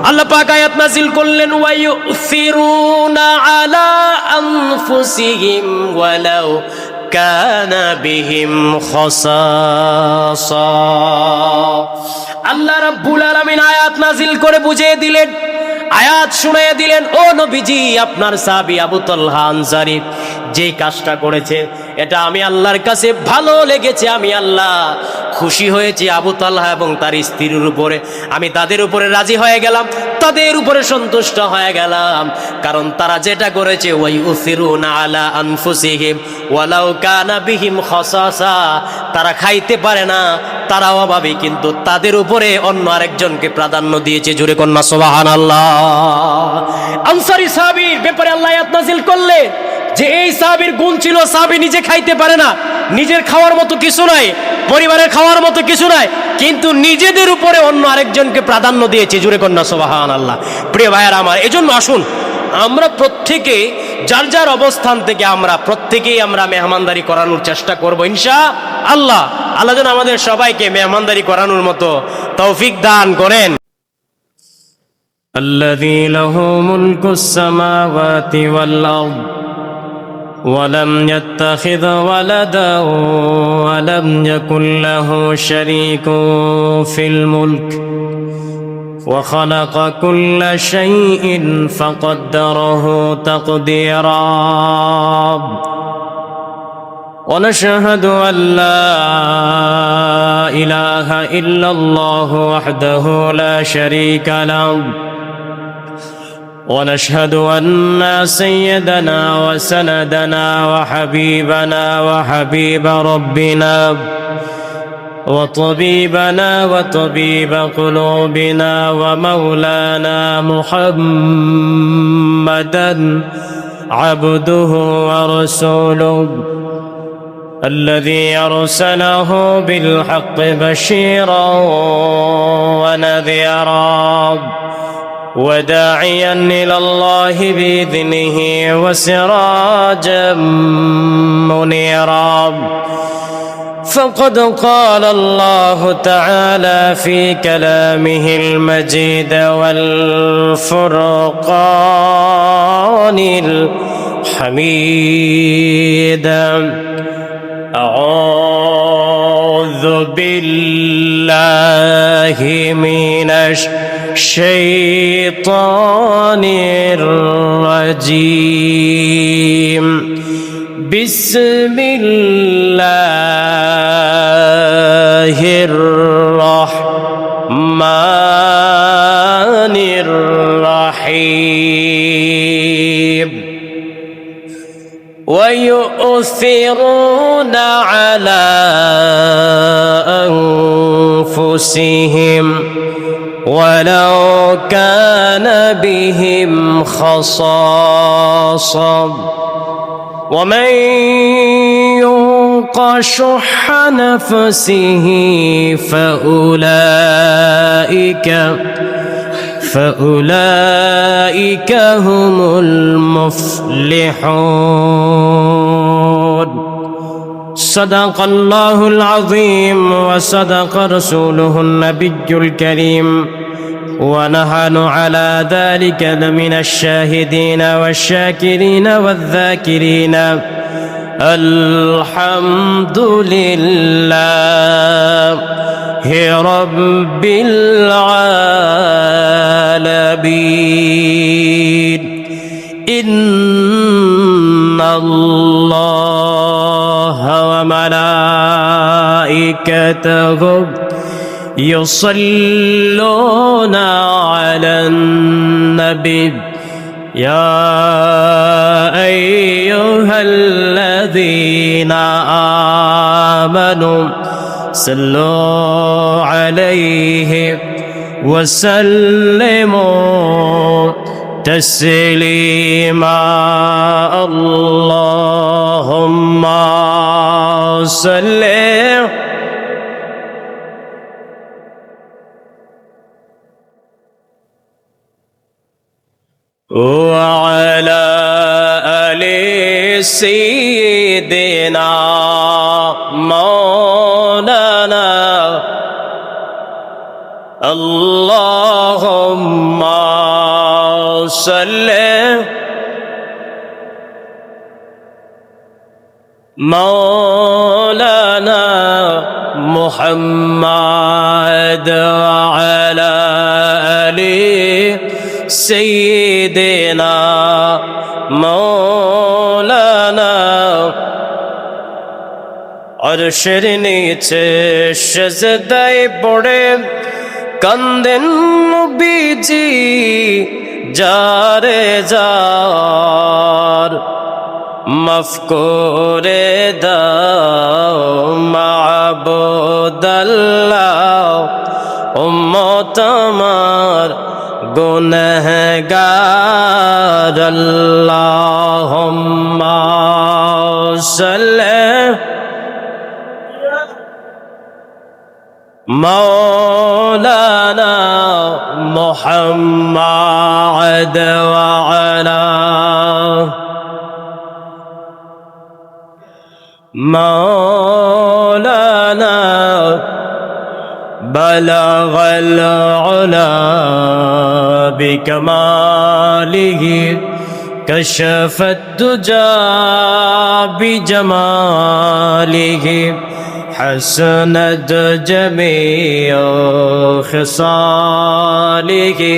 আল্লাহ পাক আয়াত নাজিল করলেন, ওয়া ইউসিরুনা আলা আনফুসিহিম ওয়ালাউ কানা বিহিম খাসাসা। আল্লাহ রাব্বুল আলামিন আয়াত নাজিল করে বুঝিয়ে দিলেন, আয়াত শুনিয়ে দিলেন, ও নবীজি, আপনার সাহাবী আবু তালহা আনসারী যে কাজটা করেছে, এটা আমি আল্লাহর কাছে ভালো লেগেছে। আমি আল্লাহ খুশি হয়েছি আবু তালহা এবং তার স্ত্রীর উপরে। আমি তাদের উপরে রাজি হয়ে গেলাম, তাদের উপরে সন্তুষ্ট হয়ে গেলাম, কারণ তারা যেটা করেছে, ওয়াই উসিরুনা আলা আনফুসিহিম ওয়ালাউ কানা বিহিম খাসাসা, তারা খাইতে পারে না, তারা অভাবী, কিন্তু তাদের উপরে অন্য আরেকজনকে প্রাধান্য দিয়েছে। জোরে কন্যা সুবহানাল্লাহ। আনসারী সাহাবীর ব্যাপারে আল্লাহ আয়াত নাযিল করলেন যে এই সাহাবীর গুণ ছিল সাহাবী নিজে খাইতে পারে না, নিজের খাওয়ার মতো কিছু নাই, পরিবারের খাওয়ার মতো কিছু নাই, কিন্তু নিজেদের উপরে অন্য আরেকজনকে প্রাধান্য দিয়েছে। জোরে কন্যা সুবহানাল্লাহ। প্রিয় ভাইয়ারা আমার, এজন্য আসুন আমরা প্রত্যেকে যার যার অবস্থান থেকে আমরা প্রত্যেকেই আমরা মেহমানদারি করানোর চেষ্টা করব ইনশাআল্লাহ। আল্লাহ যেন আমাদের সবাইকে মেহমানদারি করানোর মতো তৌফিক দান করেন। الذي له ملك السماوات والأرض ولم يتخذ ولدا ولم يكن له شريك في الملك وخلق كل شيء فقدره تقديرا ونشهد أن لا إله إلا الله وحده لا شريك له ونشهد أن سيدنا وسندنا وحبيبنا وحبيب ربنا وطبيبنا وطبيب قلوبنا ومولانا محمدا عبده ورسوله الذي أرسله بالحق بشيرا ونذيرا وداعيا إلى الله بإذنه وسراجا منيرا فقد قال الله تعالى في كلامه المجيد والفرقان الحميد أعوذ بالله من الشيطان الرجيم بسم الله الرحمن الرحيم ويؤثرون على أنفسهم ولو كان بهم خصاصة ومن يوق شح نفسه فأولئك هم المفلحون صدق الله العظيم وصدق رسوله النبي الكريم ونحن على ذلك لمن الشاهدين والشاكرين والذاكرين الحمد لله رب العالمين إن الله وملائكته يصلون على النبي يا أيها الذين آمنوا صلوا عليه وسلموا تسليما اللهم صل وعلى آل سيدنا مولانا اللهم صل مولانا محمد وعلى آل سيدنا مولانا আরশের নিচে সেজদায় পড়ে কান্দেন নবীজি যারে যার মাফ করে দাও মাবুদ আল্লাহ উম্মত আমার गुनहगार अल्लाहुम्मा सल्ली मौलाना मुहम्मद व अला मौलाना बलगल उला बिकमालिही कशफत दुजा बिजमालिही हसनत जमीअ खिसालिही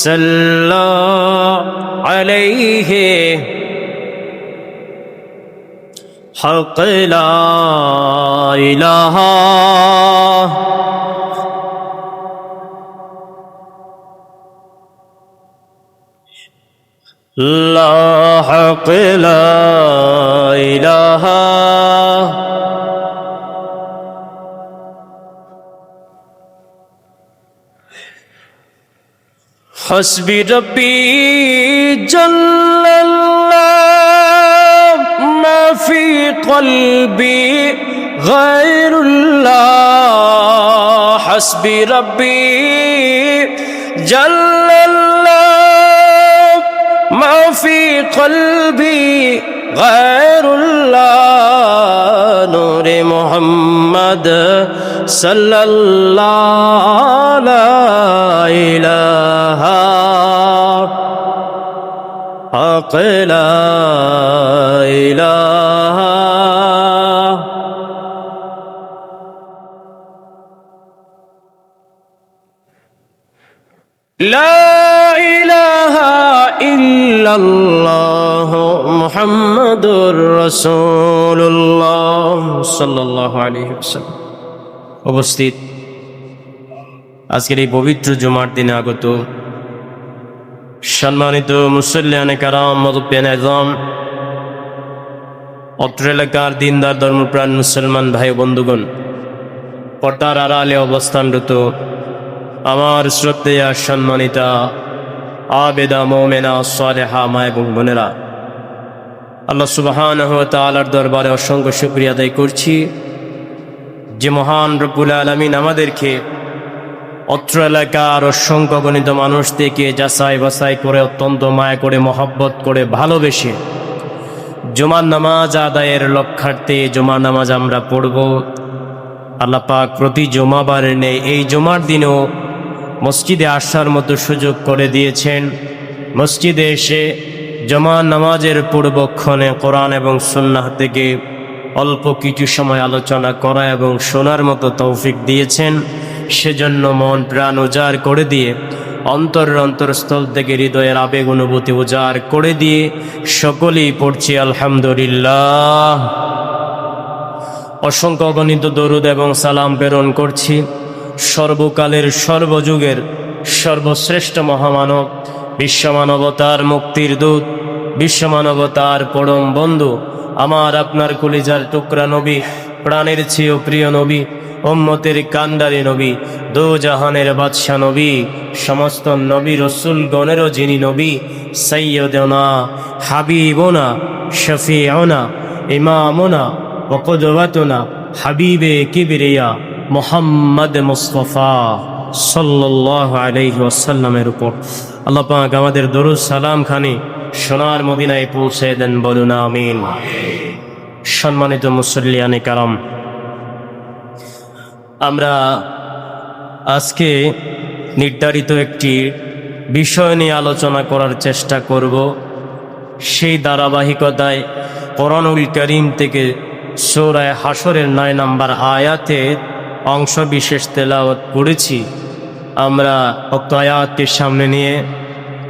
सल्लल्लाहु अलैहि हक़ ला इलाहा ला हक़ ला इलाहा हस्बी रब्बी जल्लल्लाह मा फी क़ल्बी गैरुल्लाह हस्बी रब्बी जल्लल्लाह मा फी क़ल्बी गैरुल्लाह नूरे मुहम्मद सल्लल्लाहु ला इलाहा हक़ ला इलाहा ला इलाहा इल्लल्लाह मुहम्मदुर রাসূলুল্লাহ সাল্লাল্লাহু আলাইহি ওয়াসাল্লাম। উপস্থিত আজকের এই পবিত্র জুমার দিনে আগত সম্মানিত মুসল্লিয়ানে কারাম, মুরব্বিয়ানে আযম, অত্র এলাকার দিনদার ধর্মপ্রাণ মুসলমান ভাই বন্ধুগণ, পর্দার আড়ালে অবস্থানরত আমার শ্রদ্ধেয়া সম্মানিতা আবেদা মুমিনা সালেহা মা এবং বোনেরা, আল্লাহ সুবহানাহু ওয়া তাআলার দরবারে অসংখ্য শুকরিয়া আদায় করছি যে মহান রব্বুল আলামিন আমাদেরকে অত্র এলাকার অসংখ্য গণিত মানুষ থেকে যাচাই বাছাই করে অত্যন্ত মায়া করে মহব্বত করে ভালোবেসে জুমার নামাজ আদায়ের লক্ষ্যার্থে জুমার নামাজ আমরা পড়ব। আল্লাহ পাক প্রতি জুমাবার নেই এই জুমার দিনেও মসজিদে আসার মতো সুযোগ করে দিয়েছেন। মসজিদে এসে জুমার নামাজের পূর্বক্ষণে কোরআন এবং সুন্নাহ থেকে অল্প কিছু সময় আলোচনা করা এবং শোনার মতো তৌফিক দিয়েছেন। সেজন্য মন প্রাণ উজাড় করে দিয়ে অন্তরস্থল থেকে হৃদয়ের আবেগ অনুভূতি উজাড় করে দিয়ে সকলেই পড়ছি আলহামদুলিল্লাহ। অসংখ্য অগণিত দরুদ এবং সালাম প্রেরণ করছি সর্বকালের সর্বযুগের সর্বশ্রেষ্ঠ মহামানব, বিশ্বমানবতার মুক্তির দূত, বিশ্বমানবতার পরম বন্ধু, আমার আপনার কলিজার টুকরা নবী, প্রাণের চেয়েও প্রিয় নবী, উম্মতের কান্ডারি নবী, দোজাহানের বাদশা নবী, সমস্ত নবী রসুলগণেরও যিনি নবী, সাইয়্যিদুনা হাবিবুনা শফিউনা ইমামুনা ওয়া কুদওয়াতুনা হাবিবে কিবরিয়া মুহাম্মদ মুস্তাফা সাল্লাল্লাহু আলাইহি ওয়াসাল্লামের উপর আল্লাহ পাক আমাদের দরুদ সালাম খানি সোনার মদিনায় পৌঁছে দেন, বলুন আমিন। সম্মানিত মুসল্লিয়ানে কারাম, আমরা আজকে নির্ধারিত একটি বিষয় নিয়ে আলোচনা করার চেষ্টা করব। সেই ধারাবাহিকতায় কোরআনুল কারীম থেকে সূরা হাশরের ৯ নম্বর আয়াতে অংশ বিশেষ তেলাওয়াত করেছি। আমরা উক্ত আয়াতকে সামনে নিয়ে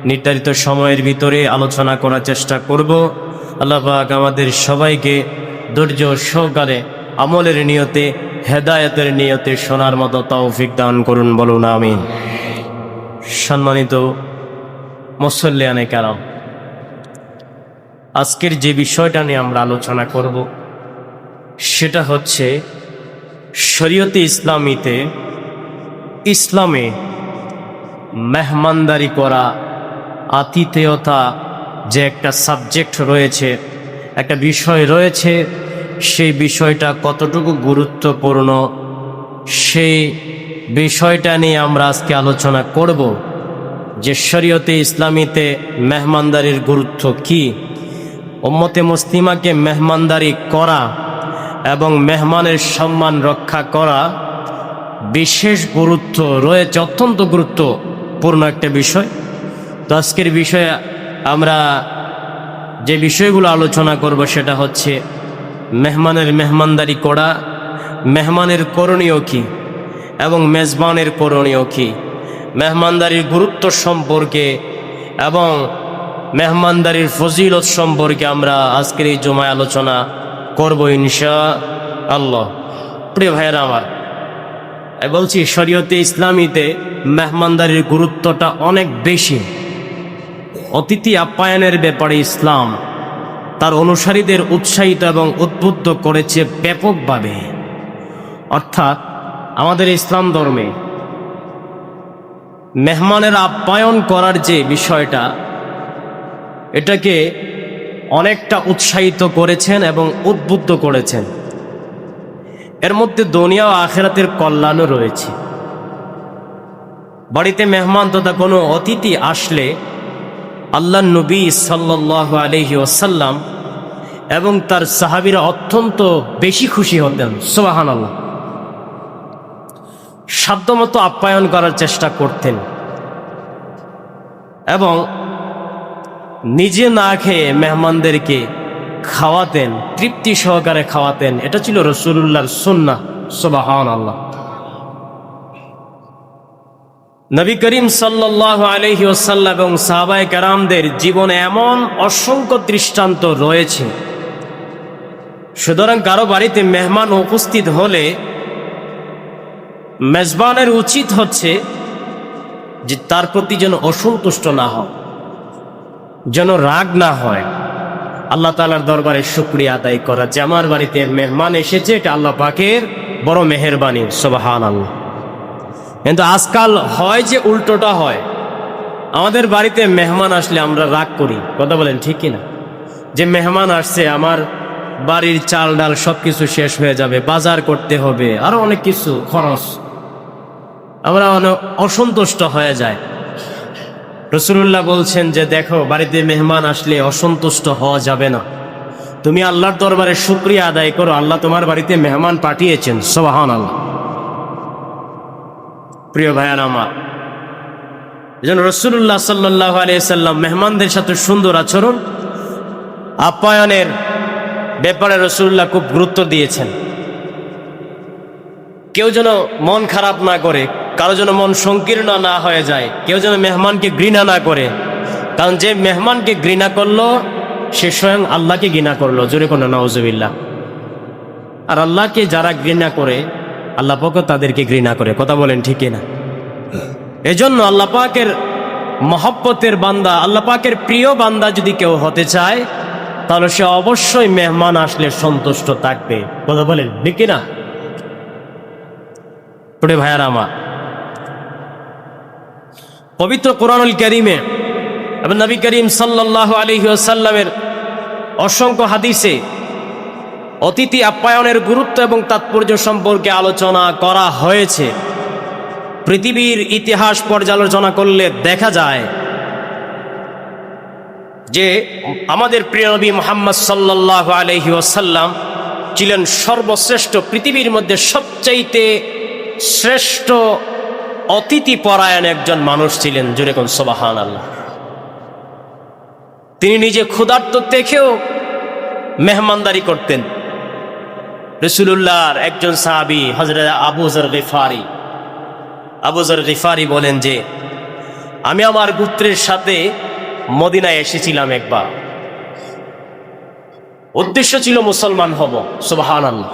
নির্ধারিত সময়ের ভিতরে আলোচনা করার চেষ্টা করব। আল্লাহ পাক আমাদের সবাইকে ধৈর্য সহকারে আমলের নিয়তে, হেদায়েতের নিয়তে শোনার মতো তৌফিক দান করুন, বলুন আমিন। সম্মানিত মুসল্লিয়ানে কারাম, আজকের যে বিষয়টা নিয়ে আমরা আলোচনা করব সেটা হচ্ছে শরীয়তে ইসলামে মেহমানদারি করা, আতিথেয়তা যে একটা সাবজেক্ট রয়েছে, একটা বিষয় রয়েছে, সেই বিষয়টা কতটুকু গুরুত্বপূর্ণ, সেই বিষয়টা নিয়ে আমরা আজকে আলোচনা করব যে শরীয়তে ইসলামীতে মেহমানদারির গুরুত্ব কি, উম্মতে মুসলিমাকে মেহমানদারি করা এবং মেহমানের সম্মান রক্ষা করা বিশেষ গুরুত্ব রয়েছে, অত্যন্ত গুরুত্বপূর্ণ একটা বিষয়। তো আজকের বিষয়ে আমরা যে বিষয়গুলো আলোচনা করব সেটা হচ্ছে মেহমানদারি করা, মেহমানের করণীয় কি এবং মেজবানের করণীয় কি, মেহমানদারির গুরুত্ব সম্পর্কে এবং মেহমানদারির ফজিলত সম্পর্কে আমরা আজকের এই জুমায় আলোচনা করব ইনশাআল্লাহ। প্রিয় ভাইয়েরা আমার, বলছি শরীয়তে ইসলামীতে মেহমানদারির গুরুত্বটা অনেক বেশি। অতিথি আপ্যায়নের ব্যাপারে ইসলাম তার অনুসারীদের উৎসাহিত এবং উদ্বুদ্ধ করেছে ব্যাপকভাবে। অর্থাৎ আমাদের ইসলাম ধর্মে মেহমানের আপ্যায়ন করার যে বিষয়টা, এটাকে অনেকটা উৎসাহিত করেছেন এবং উদ্বুদ্ধ করেছেন। এর মধ্যে দুনিয়া ও আখিরাতের কল্যাণও রয়েছে। বাড়িতে মেহমান তথা কোনো অতিথি আসলে আল্লাহর নবী সাল্লাল্লাহু আলাইহি ওয়াসাল্লাম এবং তার সাহাবীরা অত্যন্ত বেশি খুশি হতেন। সুবহানাল্লাহ। সাধ্যমতো আপ্যায়ন করার চেষ্টা করতেন এবং নিজে না খেয়ে মেহমানদেরকে খাওয়াতেন, তৃপ্তি সহকারে খাওয়াতেন। এটা ছিল রাসূলুল্লাহর সুন্নাহ। সুবহানাল্লাহ। নবী করিম সাল্লাল্লাহু আলাইহি ওয়াসাল্লাম এবং সাহাবায়ে কেরামদের জীবনে এমন অসংখ্য দৃষ্টান্ত রয়েছে। সুতরাং কারো বাড়িতে মেহমান উপস্থিত হলে মেজবানের উচিত হচ্ছে যে তার প্রতি যেন অসন্তুষ্ট না হয়, যেন রাগ না হয়, আল্লাহ তাআলার দরবারে শুকরিয়া আদায় করা যে আমার বাড়িতে মেহমান এসেছে, এটা আল্লাহ পাকের বড় মেহেরবানি। সুবহানাল্লাহ। কিন্তু আজকাল হয় যে উল্টোটা হয়, আমাদের বাড়িতে মেহমান আসলে আমরা রাগ করি। কথা বলেন ঠিক কিনা? যে মেহমান আসছে, আমার বাড়ির চাল ডাল সব কিছু শেষ হয়ে যাবে, বাজার করতে হবে, আরো অনেক কিছু খরচ, আমরা অনেক অসন্তুষ্ট হয়ে যায়। রাসূলুল্লাহ বলছেন যে দেখো, বাড়িতে মেহমান আসলে অসন্তুষ্ট হওয়া যাবে না, তুমি আল্লাহর দরবারে শুকরিয়া আদায় করো, আল্লাহ তোমার বাড়িতে মেহমান পাঠিয়েছেন। সুবহানাল্লাহ। প্রিয় ভাইয়ার আমার, যেন রাসূলুল্লাহ সাল্লাল্লাহু আলাইহি সাল্লাম মেহমানদের সাথে সুন্দর আচরণ আপ্যায়নের ব্যাপারে রাসূলুল্লাহ খুব গুরুত্ব দিয়েছেন। কেউ যেন মন খারাপ না করে, কারো যেন মন সংকীর্ণ না হয়ে যায়, কেউ যেন মেহমানকে ঘৃণা না করে। কারণ যে মেহমানকে ঘৃণা করলো সে স্বয়ং আল্লাহকে ঘৃণা করলো। জোরে কোনো নাউজুবিল্লাহ। আর আল্লাহকে যারা ঘৃণা করে, আল্লাহ পাকও তাদেরকে ঘৃণা করে। কথা বলেন ঠিক না? এজন্য আল্লাহ পাকের মহব্বতের বান্দা, আল্লাহ পাকের প্রিয় বান্দা যদি কেউ হতে চায়, তাহলে সে অবশ্যই মেহমান আসলে সন্তুষ্ট থাকবে। কথা বলেন ঠিক না? প্রিয় ভাইয়ারা আমার, পবিত্র কোরআনুল কারীমে এবং নবী করিম সাল্লাল্লাহু আলাইহি ওয়াসাল্লামের অসংখ্য হাদিসে অতিথি আপ্যায়নের গুরুত্ব এবং তাৎপর্য সম্পর্কে আলোচনা করা হয়েছে। পৃথিবীর ইতিহাস পর্যালোচনা করলে দেখা যায় যে আমাদের প্রিয় নবী মুহাম্মদ সাল্লাল্লাহু আলাইহি ওয়াসাল্লাম ছিলেন সর্বশ্রেষ্ঠ, পৃথিবীর মধ্যে সবচাইতে শ্রেষ্ঠ অতিথি পরায়ণ একজন মানুষ ছিলেন। জোরে কোন সুবহানাল্লাহ। তিনি নিজে ক্ষুধার্ত দেখেও মেহমানদারি করতেন। রাসূলুল্লাহর একজন সাহাবী হযরত আবু যর গিফারি বলেন যে আমি আমার গোত্রের সাথে মদিনায় এসেছিলাম একবার, উদ্দেশ্য ছিল মুসলমান হব। সুবহানাল্লাহ।